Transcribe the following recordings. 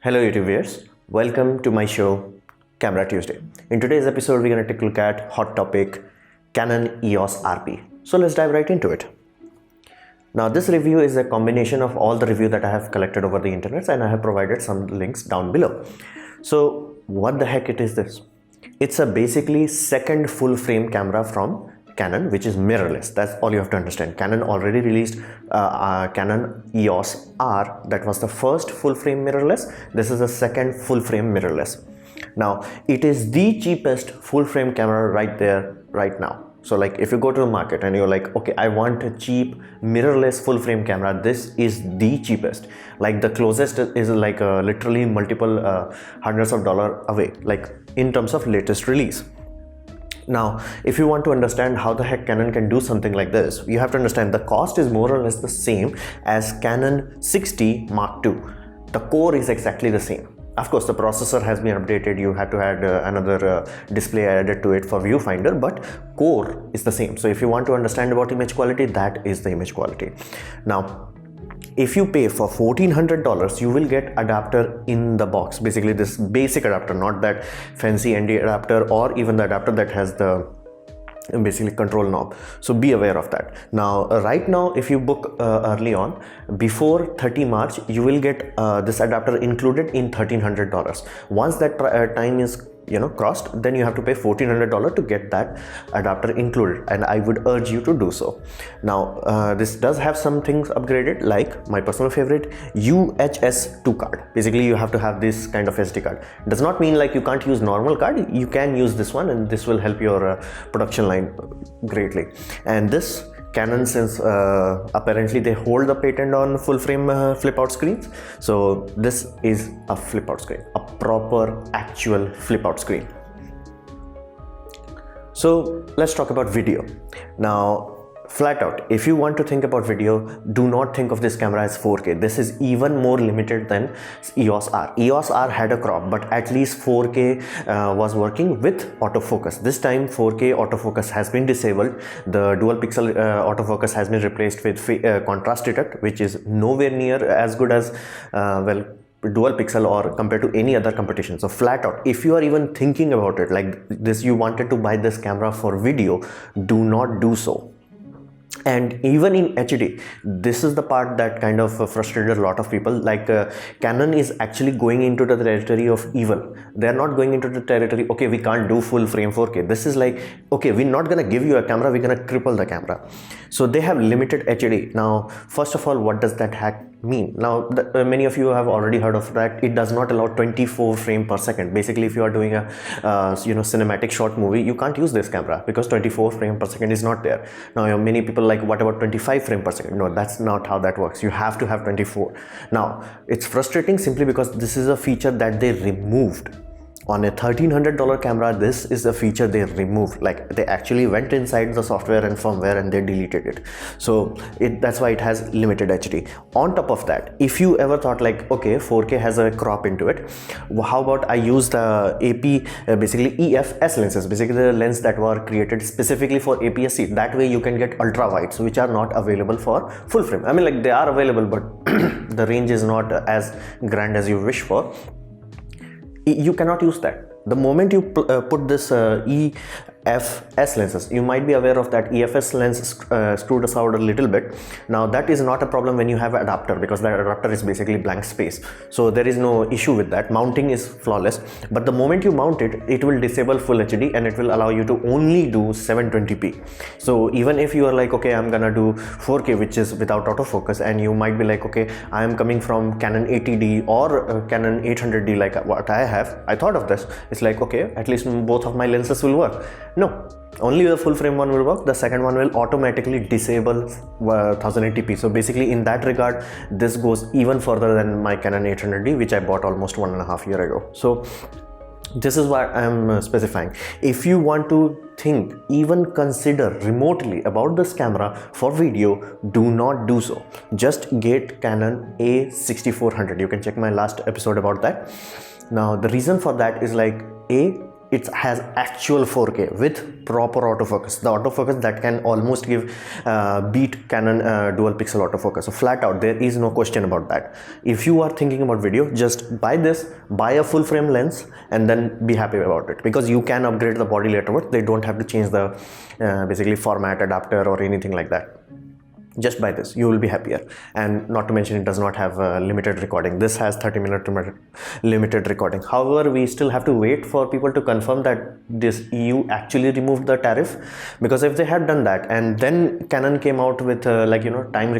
Hello YouTube viewers, welcome to my show Camera Tuesday. In today's episode, we're going to take a look at hot topic Canon EOS RP. So let's dive right into it. Now this review is a combination of all the review that I have collected over the internet, and I have provided some links down below. So what the heck it is this? It's a basically second full frame camera from Canon, which is mirrorless. That's all you have to understand. Canon already released Canon EOS R. That was the first full frame mirrorless. This is the second full frame mirrorless. Now it is the cheapest full frame camera right there right now. So like if you go to the market and you're like, okay, I want a cheap mirrorless full frame camera, this is the cheapest. Like the closest is like literally multiple hundreds of dollars away, like in terms of latest release. Now, if you want to understand how the heck Canon can do something like this, you have to understand the cost is more or less the same as Canon 60 Mark II. The core is exactly the same. Of course, the processor has been updated. You had to add another display added to it for viewfinder, but core is the same. So if you want to understand about image quality, that is the image quality. Now, if you pay for $1,400, you will get adapter in the box. Basically this basic adapter, not that fancy ND adapter or even the adapter that has the basically control knob. So be aware of that. Now right now, if you book early on before 30 March, you will get this adapter included in $1,300. Once that time is crossed, then you have to pay $1,400 to get that adapter included, and I would urge you to do so. Now this does have some things upgraded, like my personal favorite, UHS 2 card. Basically you have to have this kind of SD card. Does not mean like you can't use normal card. You can use this one, and this will help your production line greatly. And this Canon, since apparently they hold the patent on full frame flip out screens, so this is a flip out screen, a proper actual flip out screen. So let's talk about video. Now flat out, if you want to think about video, do not think of this camera as 4K. This is even more limited than EOS R. EOS R had a crop, but at least 4K was working with autofocus. This time 4K autofocus has been disabled. The dual pixel autofocus has been replaced with contrast detect, which is nowhere near as good as dual pixel or compared to any other competition. So flat out, if you are even thinking about it like this, you wanted to buy this camera for video, do not do so. And even in HD, this is the part that kind of frustrated a lot of people. Like Canon is actually going into the territory of evil. They're not going into the territory, okay, we can't do full frame 4K. This is like, okay, we're not gonna give you a camera, we're gonna cripple the camera. So they have limited HD. Now first of all, what does that hack mean? Now many of you have already heard of that. It does not allow 24 frames per second. Basically, if you are doing a cinematic short movie, you can't use this camera because 24 frames per second is not there. Now many people like, what about 25 frames per second? No, that's not how that works. You have to have 24. Now it's frustrating simply because this is a feature that they removed. On a $1,300 camera, this is a feature they removed. Like they actually went inside the software and firmware and they deleted it. So that's why it has limited HD. On top of that, if you ever thought like, okay, 4K has a crop into it, how about I use the basically EFS lenses, basically the lens that were created specifically for APS-C. That way you can get ultra wides, which are not available for full frame. I mean, like they are available, but the range is not as grand as you wish for. You cannot use that. The moment you put this EFS lenses, you might be aware of that EFS lens screwed us out a little bit. Now that is not a problem when you have an adapter, because that adapter is basically blank space. So there is no issue with that. Mounting is flawless, but the moment you mount it, it will disable full HD and it will allow you to only do 720p. So even if you are like, okay, I'm gonna do 4K, which is without autofocus, and you might be like, okay, I am coming from Canon 80D or Canon 800D, like what I have. I thought of this. It's like, okay, at least both of my lenses will work. No, only the full frame one will work. The second one will automatically disable 1080p. So basically in that regard, this goes even further than my Canon 800D, which I bought almost 1.5 years ago. So this is what I am specifying. If you want to think, even consider remotely about this camera for video, do not do so. Just get Canon A6400. You can check my last episode about that. Now the reason for that is like, it has actual 4K with proper autofocus, the autofocus that can almost give beat Canon dual pixel autofocus. So flat out, there is no question about that. If you are thinking about video, just buy this, buy a full frame lens, and then be happy about it, because you can upgrade the body later. They don't have to change the basically format adapter or anything like that. Just buy this, you will be happier. And not to mention, it does not have limited recording. This has 30mm limited recording. However, we still have to wait for people to confirm that this EU actually removed the tariff, because if they had done that and then Canon came out with like, you know, time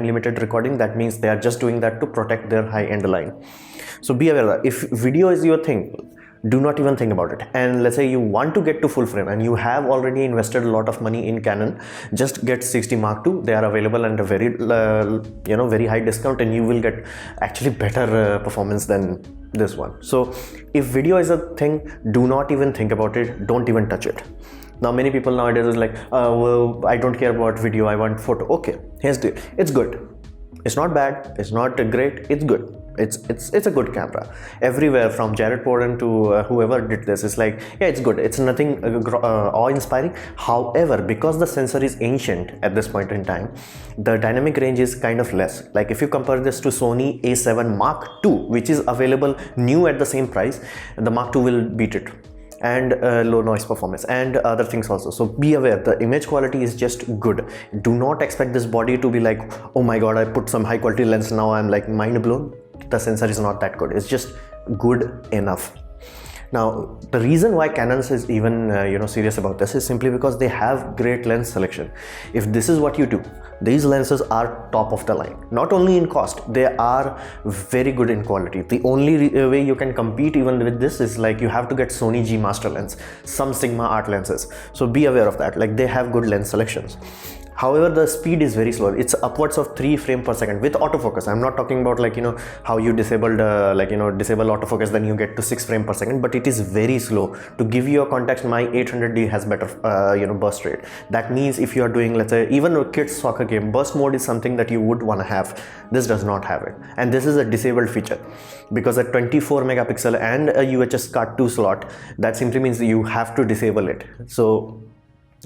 limited recording, that means they are just doing that to protect their high-end line. So be aware that if video is your thing, do not even think about it. And let's say you want to get to full frame and you have already invested a lot of money in Canon, just get 60 Mark II. They are available at a very very high discount, and you will get actually better performance than this one. So if video is a thing, do not even think about it, don't even touch it. Now many people nowadays is like, well, I don't care about video, I want photo. Okay, here's the, it's good, it's not bad, it's not great, it's good. It's a good camera. Everywhere from Jared Porden to whoever did this, it's like, yeah, it's good. It's nothing awe-inspiring. However, because the sensor is ancient at this point in time, the dynamic range is kind of less. Like if you compare this to Sony A7 Mark II, which is available new at the same price, the Mark II will beat it. And low noise performance and other things also. So be aware, the image quality is just good. Do not expect this body to be like, oh my god, I put some high quality lens, now I'm like mind blown. The sensor is not that good, it's just good enough. Now the reason why Canon is even serious about this is simply because they have great lens selection. If this is what you do, these lenses are top of the line. Not only in cost, they are very good in quality. The only way you can compete even with this is like you have to get Sony G Master lens, some Sigma art lenses. So be aware of that, like they have good lens selections. However, the speed is very slow. It's upwards of 3 frames per second with autofocus. I'm not talking about like, how you disabled disable autofocus, then you get to 6 frames per second, but it is very slow. To give you a context, my 800D has better burst rate. That means if you are doing, let's say, even a kid's soccer game, burst mode is something that you would want to have. This does not have it. And this is a disabled feature, because a 24 megapixel and a UHS Card 2 slot, that simply means you have to disable it. So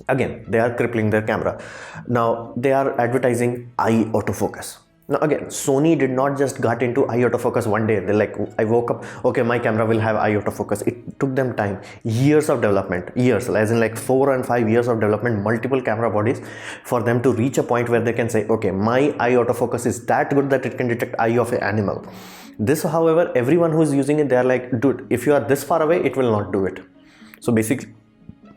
again, they are crippling their camera. Now they are advertising eye autofocus. Now again, Sony did not just got into eye autofocus one day. They're like, I woke up, okay, my camera will have eye autofocus. It took them time, years of development, years, as in like 4 and 5 years of development, multiple camera bodies, for them to reach a point where they can say, okay, my eye autofocus is that good that it can detect eye of an animal. This, however, everyone who is using it, they are like, dude, if you are this far away, it will not do it. So basically,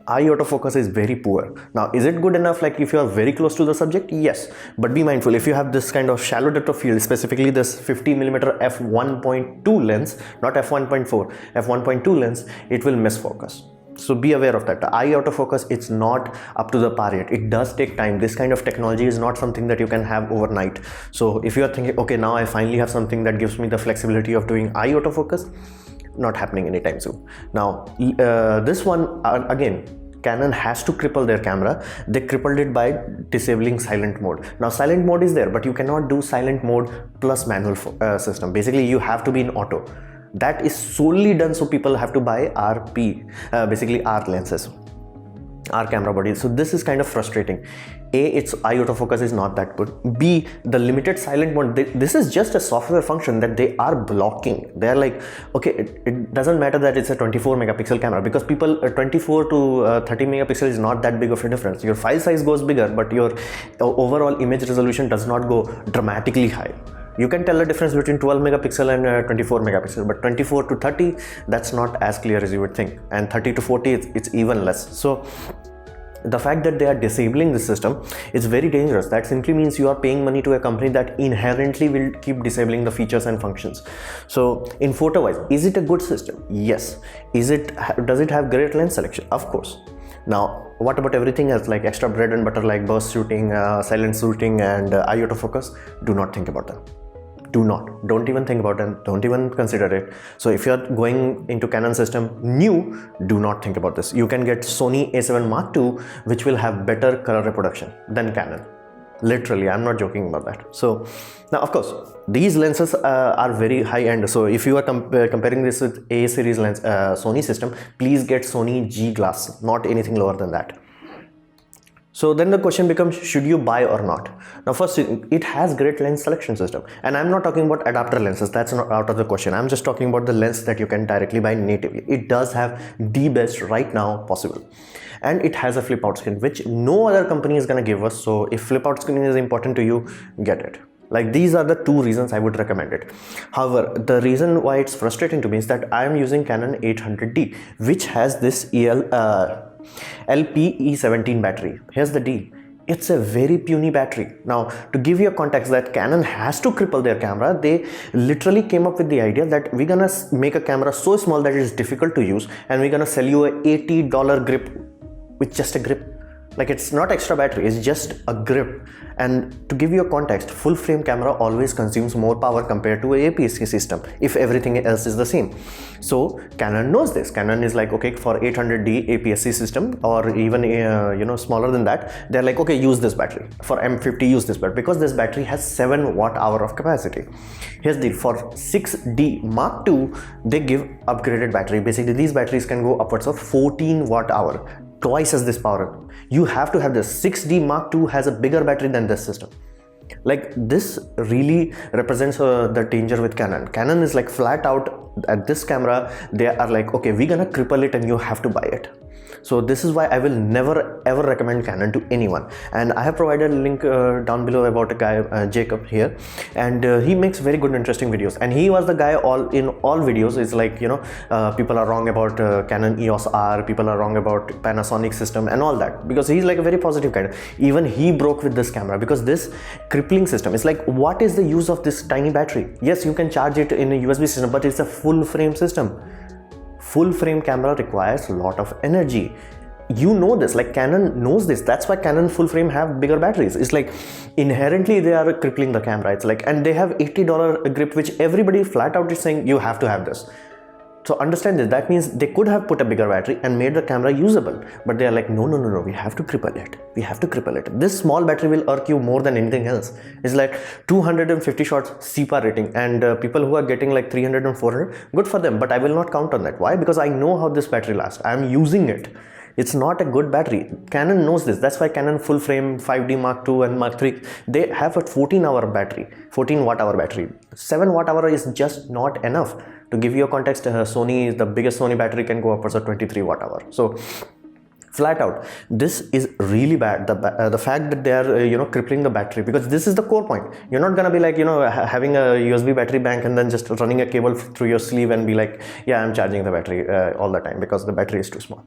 eye autofocus is very poor. Now, is it good enough like if you are very close to the subject? Yes, but be mindful, if you have this kind of shallow depth of field, specifically this 50mm f1.2 lens, not f1.4, f1.2 lens, it will misfocus. So be aware of that. The eye autofocus, it's not up to the par yet. It does take time. This kind of technology is not something that you can have overnight. So if you are thinking, okay, now I finally have something that gives me the flexibility of doing eye autofocus, not happening anytime soon. Now this one again, Canon has to cripple their camera. They crippled it by disabling silent mode. Now silent mode is there, but you cannot do silent mode plus manual system. Basically you have to be in auto. That is solely done so people have to buy RP, basically R lenses, R camera bodies. So this is kind of frustrating. A, its eye autofocus is not that good. B, the limited silent mode, this is just a software function that they are blocking. They're like, okay, it doesn't matter that it's a 24 megapixel camera, because people 24 to 30 megapixel is not that big of a difference. Your file size goes bigger, but your overall image resolution does not go dramatically high. You can tell the difference between 12 megapixel and 24 megapixel, but 24 to 30, that's not as clear as you would think. And 30 to 40, it's even less. So the fact that they are disabling the system is very dangerous. That simply means you are paying money to a company that inherently will keep disabling the features and functions. So in photo wise, is it a good system? Yes. Does it have great lens selection? Of course. Now what about everything else, like extra bread and butter like burst shooting, silent shooting and eye autofocus? Do not think about them. Don't even think about them, don't even consider it. So if you're going into Canon system new, do not think about this. You can get Sony A7 Mark II, which will have better color reproduction than Canon. Literally, I'm not joking about that. So now, of course, these lenses are very high end. So if you are comparing this with A series lens Sony system, please get Sony G glass, not anything lower than that. So then the question becomes, should you buy or not? Now first, it has great lens selection system, and I'm not talking about adapter lenses, that's not out of the question. I'm just talking about the lens that you can directly buy natively. It does have the best right now possible, and it has a flip out screen, which no other company is going to give us. So if flip out screen is important to you, get it. Like, these are the two reasons I would recommend it. However, the reason why it's frustrating to me is that I am using Canon 800D, which has this LPE17 battery. Here's the deal. It's a very puny battery. Now, to give you a context that Canon has to cripple their camera, they literally came up with the idea that we're gonna make a camera so small that it's difficult to use, and we're gonna sell you a $80 grip with just a grip. Like, it's not extra battery, it's just a grip. And to give you a context, full frame camera always consumes more power compared to a APS-C system if everything else is the same. So Canon knows this. Canon is like, okay, for 800D APS-C system, or even smaller than that, they're like, okay, use this battery. For M50, use this battery, because this battery has 7 watt-hour of capacity. Here's the, for 6D Mark II, they give upgraded battery. Basically, these batteries can go upwards of 14 watt-hour, twice as this power. You have to have this. 6D Mark II has a bigger battery than this system. Like, this really represents the danger with Canon. Canon is like flat out at this camera. They are like, okay, we're gonna cripple it and you have to buy it. So this is why I will never ever recommend Canon to anyone. And I have provided a link down below about a guy, Jacob here, and he makes very good interesting videos. And he was the guy in all videos is like, people are wrong about Canon EOS R, people are wrong about Panasonic system and all that, because he's like a very positive guy. Even he broke with this camera, because this crippling system is like, what is the use of this tiny battery? Yes, you can charge it in a USB system, but it's a full frame system. Full frame camera requires a lot of energy. You know this, like Canon knows this. That's why Canon full frame have bigger batteries. It's like inherently they are crippling the camera. It's like, and they have $80 grip, which everybody flat out is saying you have to have this. So understand this. That means they could have put a bigger battery and made the camera usable, but they are like, no, we have to cripple it. We have to cripple it. This small battery will irk you more than anything else. It's like 250 shots CPAR rating, and people who are getting like 300 and 400, good for them, but I will not count on that. Why? Because I know how this battery lasts. I am using it. It's not a good battery. Canon knows this. That's why Canon full frame 5D Mark II and Mark III, they have a 14-hour battery, 14 watt-hour battery. 7 watt-hour is just not enough. To give you a context, Sony, the biggest Sony battery can go upwards of 23 watt-hour. So flat out, this is really bad. The fact that they are crippling the battery, because this is the core point. You're not gonna be like having a USB battery bank and then just running a cable through your sleeve and be like, yeah, I'm charging the battery all the time, because the battery is too small.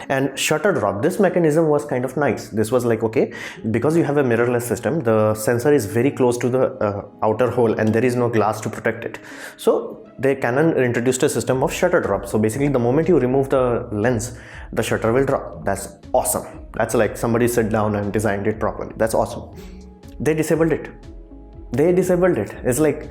And shutter drop, this mechanism was kind of nice. This was like, okay, because you have a mirrorless system, the sensor is very close to the outer hole and there is no glass to protect it. So Canon introduced a system of shutter drop. So basically, the moment you remove the lens, the shutter will drop. That's awesome. That's like somebody sat down and designed it properly. That's awesome. They disabled it. It's like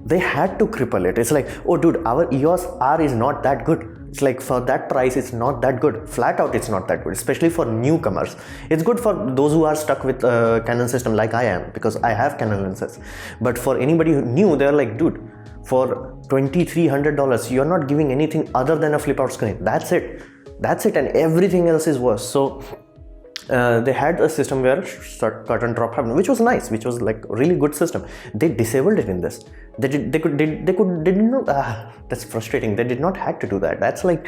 they had to cripple it. It's like, oh dude, our EOS R is not that good. It's like, for that price, it's not that good. Flat out, it's not that good, especially for newcomers. It's good for those who are stuck with a Canon system like I am, because I have Canon lenses. But for anybody who new, they're like, dude, for $2,300, you're not giving anything other than a flip out screen. That's it, and everything else is worse. So they had a system where cut and drop happened, which was nice, which was like really good system. They disabled it in this. They did not. That's frustrating. They did not have to do that. That's like,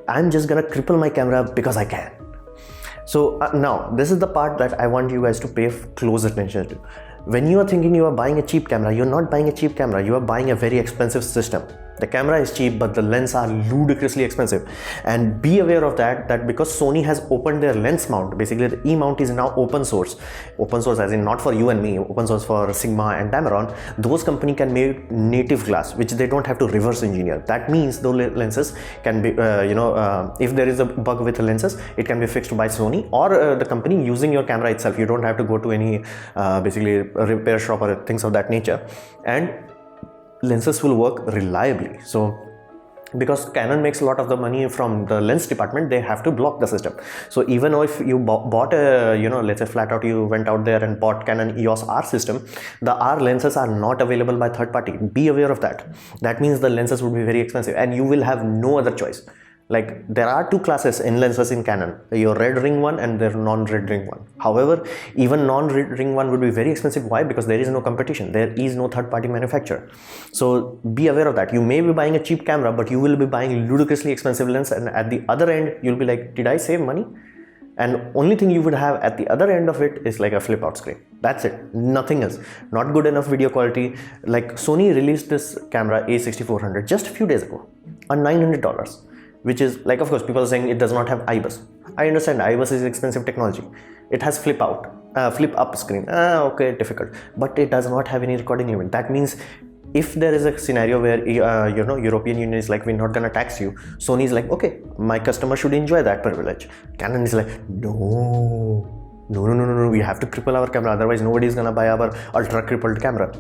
I'm just gonna cripple my camera because I can. So now this is the part that I want you guys to pay close attention to. When you are thinking you are buying a cheap camera, you're not buying a cheap camera, you are buying a very expensive system. The camera is cheap, but the lens are ludicrously expensive. And be aware of that because Sony has opened their lens mount. Basically, the E-mount is now open source. Open source as in not for you and me, open source for Sigma and Tamron. Those companies can make native glass, which they don't have to reverse engineer. That means those lenses can be, if there is a bug with the lenses, it can be fixed by Sony or the company using your camera itself. You don't have to go to any basically repair shop or things of that nature. And lenses will work reliably. So because Canon makes a lot of the money from the lens department, they have to block the system. So even if you bought a, let's say flat out, you went out there and bought Canon EOS R system, the R lenses are not available by third party. Be aware of that. That means the lenses would be very expensive and you will have no other choice. Like, there are two classes in lenses in Canon, your red ring one and their non-red ring one. However, even non-red ring one would be very expensive. Why? Because there is no competition, there is no third-party manufacturer. So be aware of that. You may be buying a cheap camera, but you will be buying ludicrously expensive lens, and at the other end you'll be like, did I save money? And only thing you would have at the other end of it is like a flip out screen. That's it, nothing else. Not good enough video quality. Like, Sony released this camera A6400 just a few days ago on $900, which is like, of course, people are saying it does not have IBIS. I understand IBIS is expensive technology. It has flip up screen. Okay, difficult, but it does not have any recording limit. That means if there is a scenario where European Union is like, we're not gonna tax you, Sony is like, okay, my customer should enjoy that privilege. Canon is like, no, we have to cripple our camera, otherwise nobody is gonna buy our ultra crippled camera.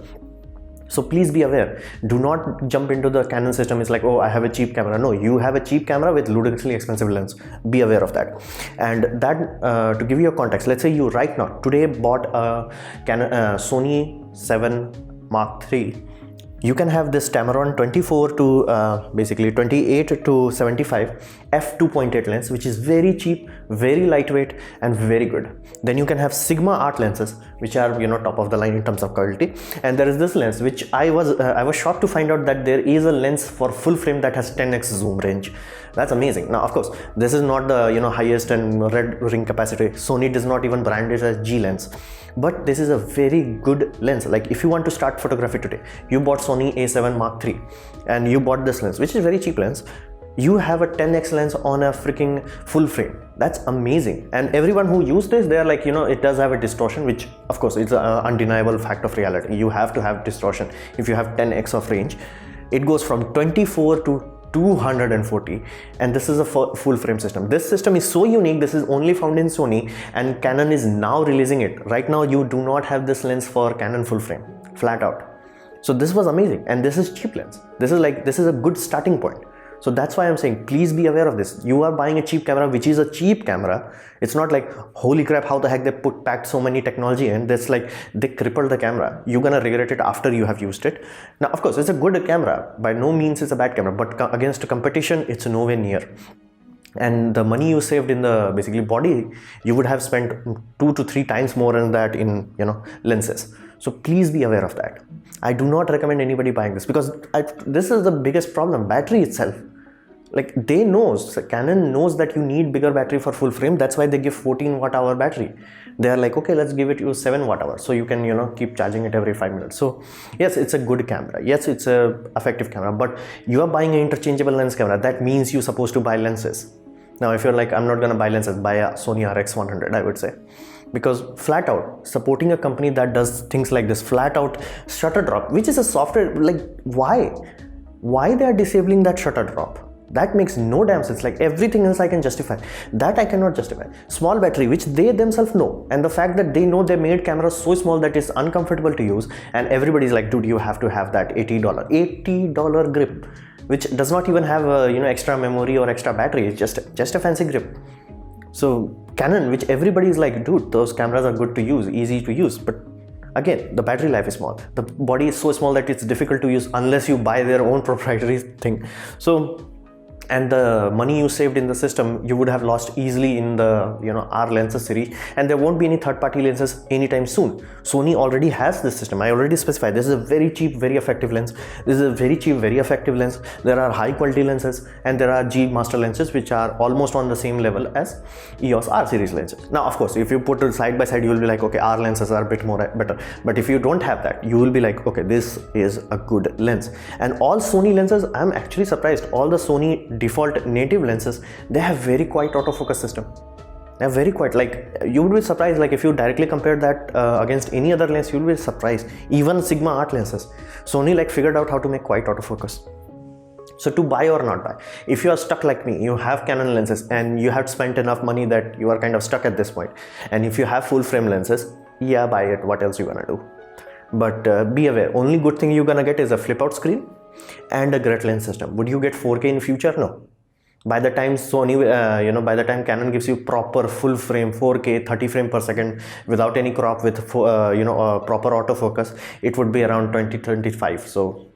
So please be aware. Do not jump into the Canon system. It's like, oh, I have a cheap camera. No, you have a cheap camera with ludicrously expensive lens. Be aware of that. And that, to give you a context, let's say you right now today bought a Canon Sony 7 Mark III. You can have this Tamron 24 to basically 28 to 75 f2.8 lens, which is very cheap, very lightweight, and very good. Then you can have Sigma art lenses, which are top of the line in terms of quality. And there is this lens, which I was shocked to find out that there is a lens for full frame that has 10x zoom range. That's amazing. Now, of course, this is not the highest and red ring capacity. Sony does not even brand it as G lens. But this is a very good lens. Like, if you want to start photography today, you bought Sony A7 Mark III and you bought this lens, which is a very cheap lens. You have a 10x lens on a freaking full frame. That's amazing. And everyone who used this, they're like, it does have a distortion, which of course it's an undeniable fact of reality. You have to have distortion if you have 10x of range. It goes from 24 to 240, and this is a full frame system. This system is so unique. This is only found in Sony, and Canon is now releasing it. Right now you do not have this lens for Canon full frame, flat out. So this was amazing, and this is cheap lens. This is a good starting point. So that's why I'm saying, please be aware of this. You are buying a cheap camera, which is a cheap camera. It's not like, holy crap, how the heck they packed so many technology in. That's like, they crippled the camera. You're gonna regret it after you have used it. Now, of course, it's a good camera. By no means it's a bad camera, but against competition, it's nowhere near. And the money you saved in the basically body, you would have spent 2 to 3 times more than that in lenses. So please be aware of that. I do not recommend anybody buying this, because this is the biggest problem, battery itself. Like, Canon knows that you need bigger battery for full frame. That's why they give 14 watt-hour battery. They are like, okay, let's give it you 7 watt-hour, so you can keep charging it every 5 minutes. So yes, it's a good camera. Yes, it's a effective camera, but you are buying an interchangeable lens camera. That means you're supposed to buy lenses. Now, if you're like, I'm not gonna buy lenses, buy a Sony RX100, I would say. Because flat out, supporting a company that does things like this, flat out shutter drop, which is a software, like, why they are disabling that shutter drop? That makes no damn sense. Like, everything else I can justify, that I cannot justify. Small battery, which they themselves know, and the fact that they know they made cameras so small that it's uncomfortable to use, and everybody's like, dude, you have to have that $80 grip, which does not even have a extra memory or extra battery. It's just a fancy grip. So Canon, which everybody is like, dude, those cameras are good to use, easy to use, but again, the battery life is small. The body is so small that it's difficult to use unless you buy their own proprietary thing. So, and the money you saved in the system, you would have lost easily in the R lenses series, and there won't be any third-party lenses anytime soon. Sony already has this system. I already specified this is a very cheap, very effective lens. This is a very cheap, very effective lens. There are high quality lenses, and there are G master lenses, which are almost on the same level as EOS R series lenses. Now, of course, if you put it side by side, you will be like, okay, R lenses are a bit more better. But if you don't have that, you will be like, okay, this is a good lens. And all Sony lenses, I'm actually surprised, all the Sony default native lenses, they have very quiet autofocus system. They're very quiet. Like, you would be surprised, like if you directly compare that against any other lens, you will be surprised. Even Sigma art lenses, Sony like figured out how to make quiet autofocus. So to buy or not buy, if you are stuck like me, you have Canon lenses and you have spent enough money that you are kind of stuck at this point, and if you have full frame lenses, yeah, buy it. What else you gonna do? But be aware, only good thing you're gonna get is a flip out screen, and a great lens system. Would you get 4K in future? No. By the time Sony, by the time Canon gives you proper full frame 4K 30 frame per second without any crop with proper autofocus, it would be around 2025. So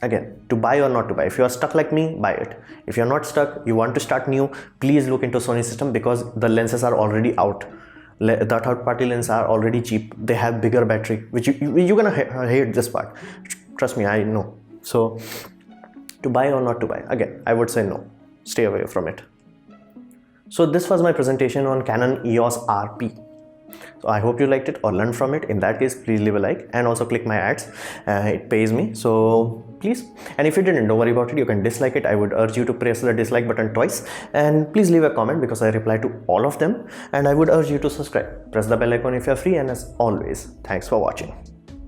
again, to buy or not to buy. If you are stuck like me, buy it. If you're not stuck, you want to start new, please look into Sony system, because the lenses are already out. The third party lenses are already cheap. They have bigger battery, which you're gonna hate this part. Trust me, I know. So to buy or not to buy, again, I would say no. Stay away from it. So this was my presentation on Canon EOS RP. So I hope you liked it or learned from it. In that case, please leave a like and also click my ads. It pays me, so please. And if you didn't, don't worry about it. You can dislike it. I would urge you to press the dislike button twice, and please leave a comment because I reply to all of them. And I would urge you to subscribe. Press the bell icon if you're free, and as always, thanks for watching.